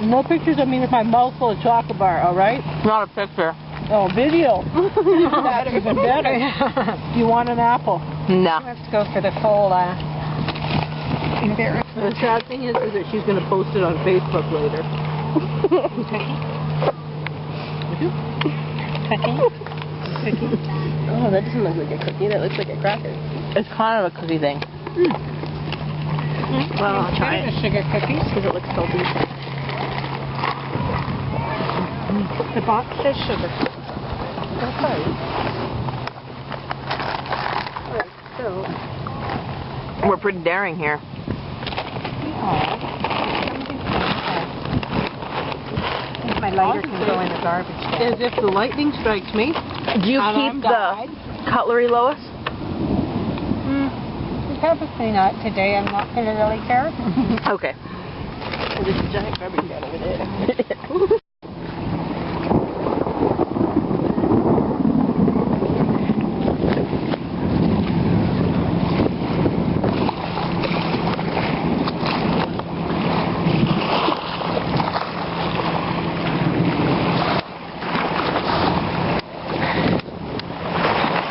No pictures of me with my mouth full of chocolate bar, alright? Not a picture. Oh, video. That's even better. Do you want an apple? No. Let's go for the full The sad thing is that she's going to post it on Facebook later. Oh, that doesn't look like a cookie. That looks like a cracker. It's kind of a cookie thing. Well, I'll try it. Sugar cookies. Because it looks so decent. The box says sugar. Okay. So, We're pretty daring here. my lighter can go in the garbage can. As if the lightning strikes me. Do you keep the cutlery, Lois? Probably not today. I'm not going to really care. Okay. There's a giant garbage can over there.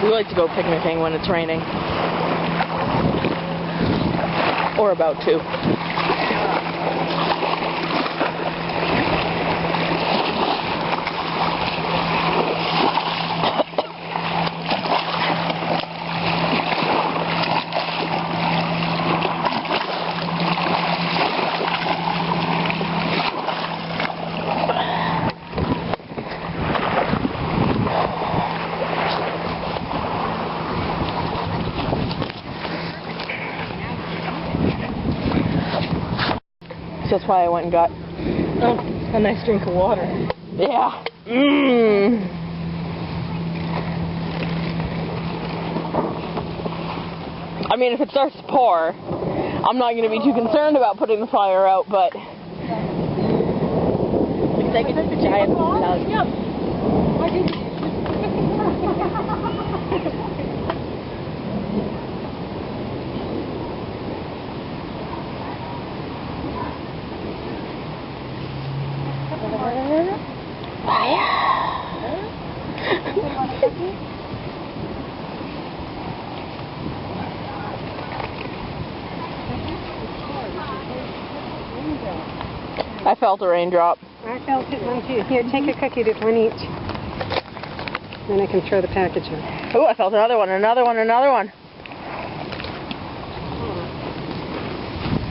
We like to go picnicking when it's raining. Or about to. That's why I went and got a nice drink of water. Yeah. I mean, if it starts to pour, I'm not going to be too concerned about putting the fire out, but Looks like it's a giant log. I felt a raindrop. I felt it one too. Here, take a cookie, there's one each. Then I can throw the package in. Oh, I felt another one, another one, another one.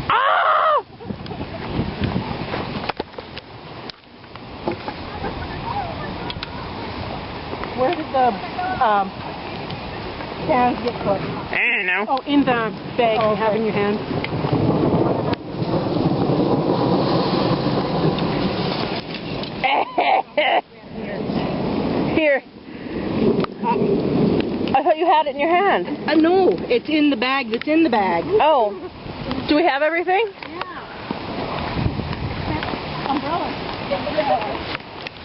Ah! Where did the cans get put? I don't know. Oh, in the bag you have in your hand. Here. I thought you had it in your hand. No, it's in the bag that's in the bag. Oh. Do we have everything? Umbrella.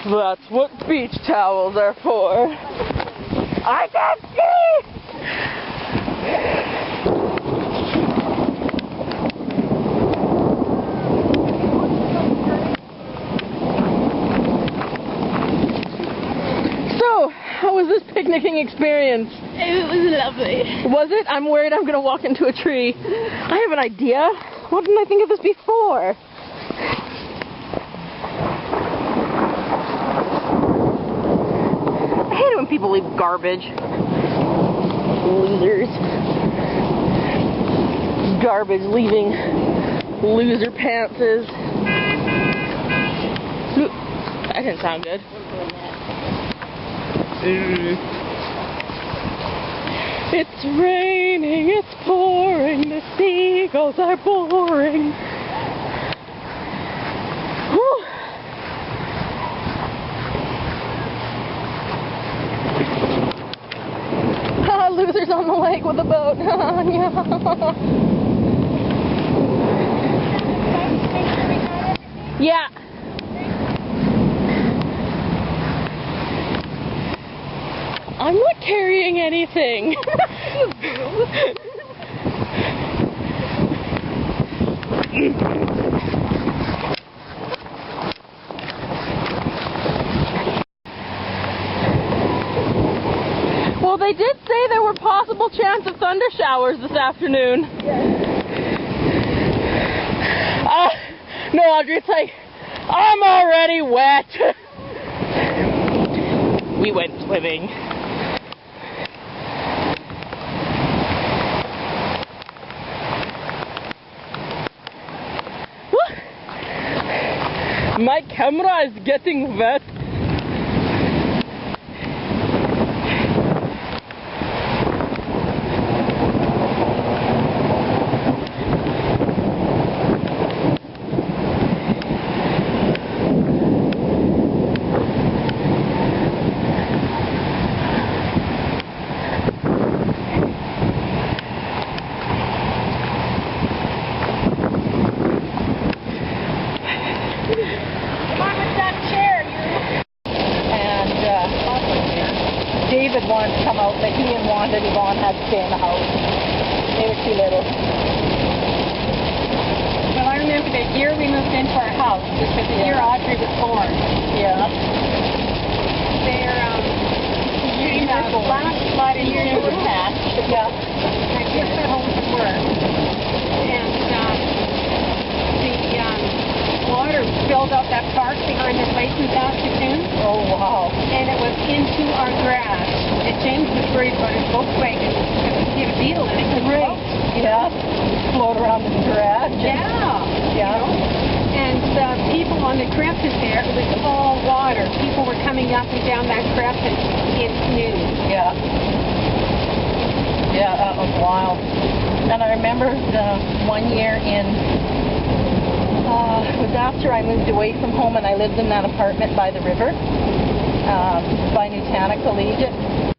That's what beach towels are for. I can see! So, how was this picnicking experience? It was lovely. Was it? I'm worried I'm going to walk into a tree. I have an idea. Why didn't I think of this before? I hate it when people leave garbage. Losers. Garbage leaving loser pantses. Ooh, that didn't sound good. It's raining, it's pouring, the seagulls are boring. Whew. Losers on the lake with a boat. Yeah. I'm not carrying anything. they did say there were possible chance of thunder showers this afternoon. No, Audrey, it's like, I'm already wet. We went swimming. My camera is getting wet. David wanted to come out, but he and Wanda and Yvonne had to stay in the house. They were too little. Well, I remember the year we moved into our house, just the year Audrey was born. Yeah. There, last about a year you were hatched. Yeah. I just got home from work. And the water filled out that park behind the place in Saskatoon. Oh, wow. And it was into our garage. And James was worried about his Volkswagen because he had a beetle in it. Great. Yeah. Float around in the garage. Yeah. Yeah. And people on the crevices there, it was all water. People were coming up and down that crevice in canoes. Yeah. Yeah, that was wild. And I remember the one year it was after I moved away from home and I lived in that apartment by the river, by Nutana Collegiate.